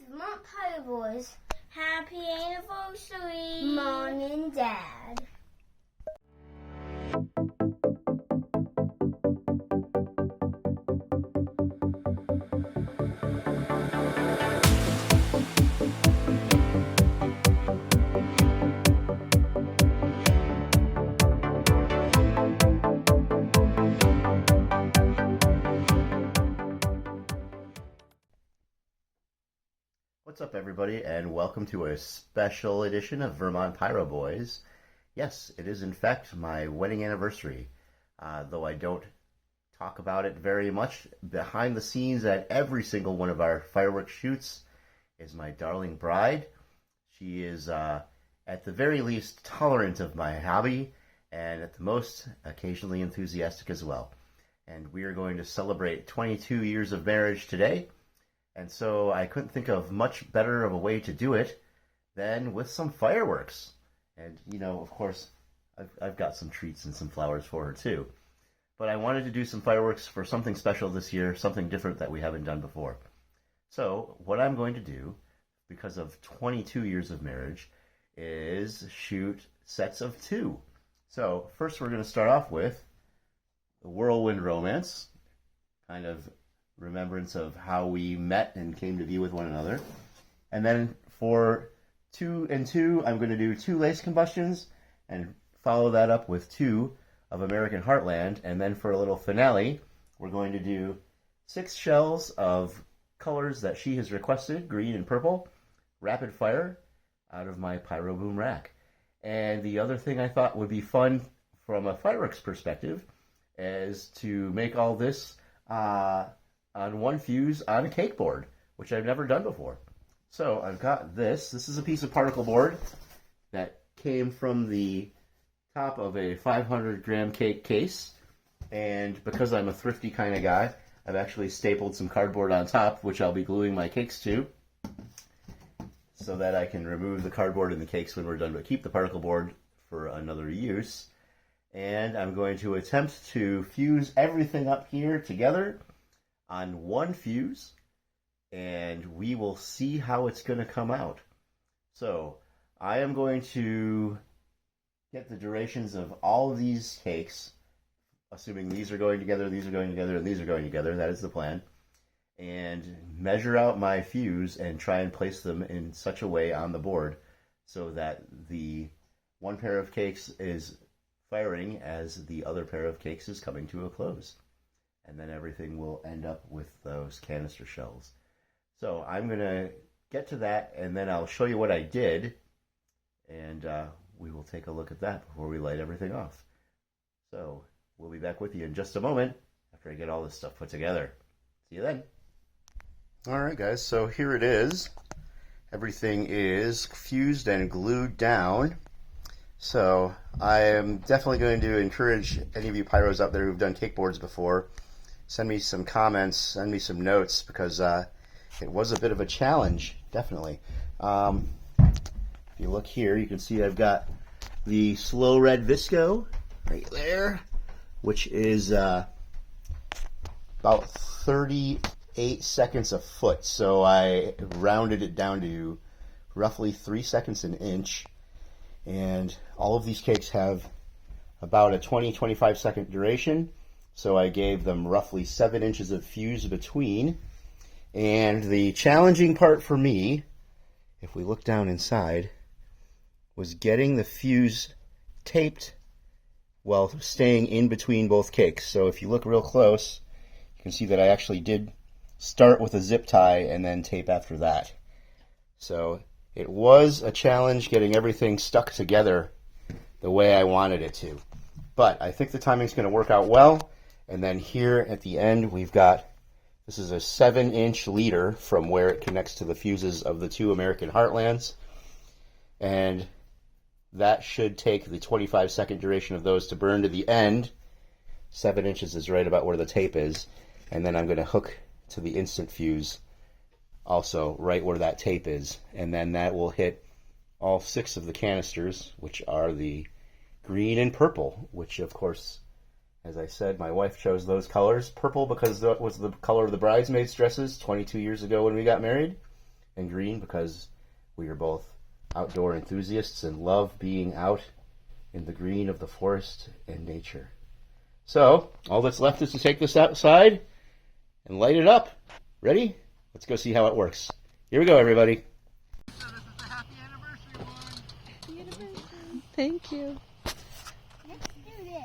Vermont Pirate Boys. Happy anniversary, Mom and Dad. What's up, everybody, and welcome to a special edition of Vermont Pyro Boys. Yes, it is in fact my wedding anniversary, though I don't talk about it very much. Behind the scenes at every single one of our fireworks shoots is my darling bride. She is, at the very least, tolerant of my hobby, and at the most, occasionally enthusiastic as well. And we are going to celebrate 22 years of marriage today. And so I couldn't think of much better of a way to do it than with some fireworks. And, you know, of course, I've got some treats and some flowers for her too. But I wanted to do some fireworks for something special this year, something different that we haven't done before. So what I'm going to do, because of 22 years of marriage, is shoot sets of 2. So first we're going to start off with the Whirlwind Romance, kind of remembrance of how we met and came to be with one another. And then for 2 and 2, I'm going to do 2 Lace Combustions and follow that up with 2 of American Heartland. And then for a little finale, we're going to do 6 shells of colors that she has requested, green and purple, rapid fire, out of my Pyro Boom rack. And the other thing I thought would be fun from a fireworks perspective is to make all this on one fuse on a cake board, which I've never done before. So I've got this. This is a piece of particle board that came from the top of a 500-gram cake case. And because I'm a thrifty kind of guy, I've actually stapled some cardboard on top, which I'll be gluing my cakes to, so that I can remove the cardboard and the cakes when we're done, but keep the particle board for another use. And I'm going to attempt to fuse everything up here together on one fuse, and we will see how it's going to come out. So I am going to get the durations of all of these cakes, assuming these are going together, these are going together, and these are going together. That is the plan. And measure out my fuse and try and place them in such a way on the board so that the one pair of cakes is firing as the other pair of cakes is coming to a close. And then everything will end up with those canister shells. So I'm going to get to that, and then I'll show you what I did, and we will take a look at that before we light everything off. So we'll be back with you in just a moment after I get all this stuff put together. See you then. All right, guys, so here it is. Everything is fused and glued down. So I am definitely going to encourage any of you pyros out there who've done cake boards before, send me some comments, send me some notes, because it was a bit of a challenge, definitely. If you look here, you can see I've got the Slow Red Visco right there, which is about 38 seconds a foot. So I rounded it down to roughly 3 seconds an inch. And all of these cakes have about a 20-25 second duration. So I gave them roughly 7 inches of fuse between. And the challenging part for me, if we look down inside, was getting the fuse taped while staying in between both cakes. So if you look real close, you can see that I actually did start with a zip tie and then tape after that. So it was a challenge getting everything stuck together the way I wanted it to. But I think the timing's going to work out well. And then here at the end, we've got, this is a 7-inch leader from where it connects to the fuses of the 2 American Heartlands. And that should take the 25-second duration of those to burn to the end. 7 inches is right about where the tape is. And then I'm going to hook to the instant fuse also right where that tape is. And then that will hit all 6 of the canisters, which are the green and purple, which of course, as I said, my wife chose those colors. Purple because that was the color of the bridesmaids' dresses 22 years ago when we got married. and green because we are both outdoor enthusiasts and love being out in the green of the forest and nature. So, all that's left is to take this outside and light it up. Ready? Let's go see how it works. Here we go, everybody. So this is the happy anniversary one. Happy anniversary. Thank you. Let's do this.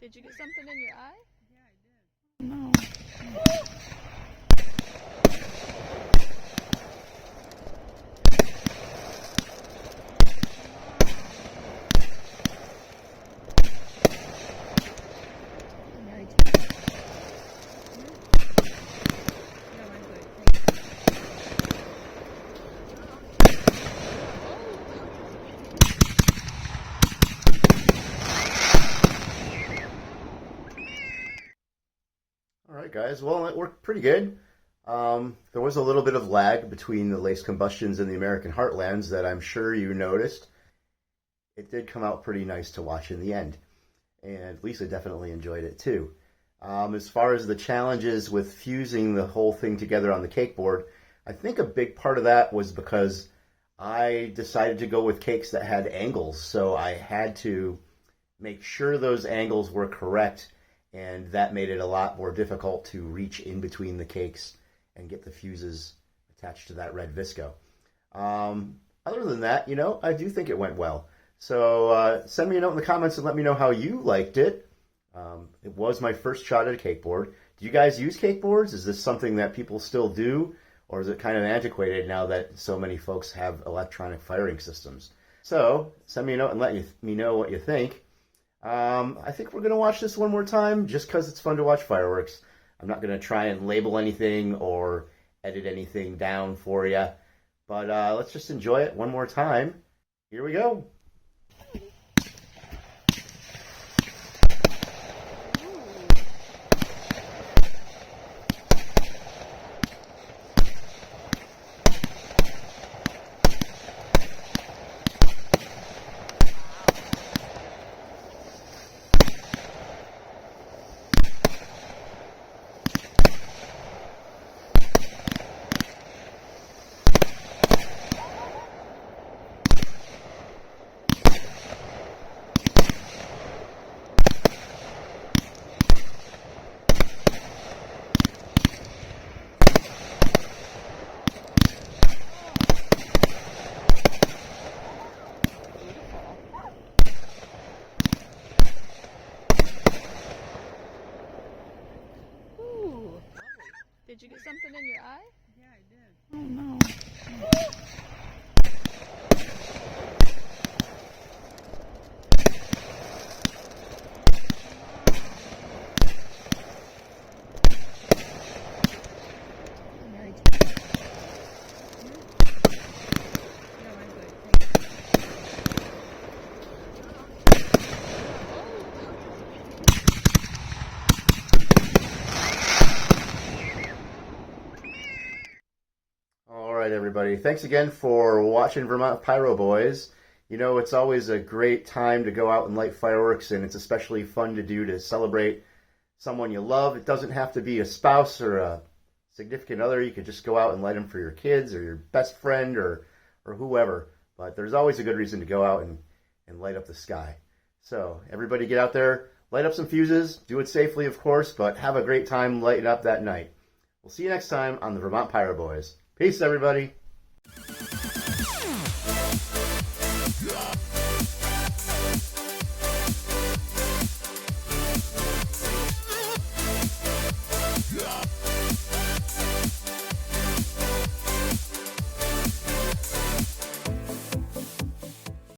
Did you get something in your eye? Yeah, I did. No. Yeah, mine's good. All right, guys. Well, it worked pretty good. There was a little bit of lag between the lace combustions and the American Heartlands that I'm sure you noticed. It did come out pretty nice to watch in the end, and Lisa definitely enjoyed it too. As far as the challenges with fusing the whole thing together on the cake board, I think a big part of that was because I decided to go with cakes that had angles, so I had to make sure those angles were correct, and that made it a lot more difficult to reach in between the cakes and get the fuses attached to that red Visco. Other than that, I do think it went well. So send me a note in the comments and let me know how you liked it. It was my first shot at a cake board. Do you guys use cake boards? Is this something that people still do? Or is it kind of antiquated now that so many folks have electronic firing systems? So send me a note and let me know what you think. I think we're going to watch this one more time just because it's fun to watch fireworks. I'm not going to try and label anything or edit anything down for you. But let's just enjoy it one more time. Here we go. Did you get something in your eye? Yeah, I did. Oh no. Yeah, mine's good. All right, everybody. Thanks again for watching Vermont Pyro Boys. It's always a great time to go out and light fireworks, and it's especially fun to do to celebrate someone you love. It doesn't have to be a spouse or a significant other. You could just go out and light them for your kids or your best friend or whoever. But there's always a good reason to go out and light up the sky. So everybody get out there, light up some fuses, do it safely, of course, but have a great time lighting up that night. We'll see you next time on the Vermont Pyro Boys. Peace, everybody.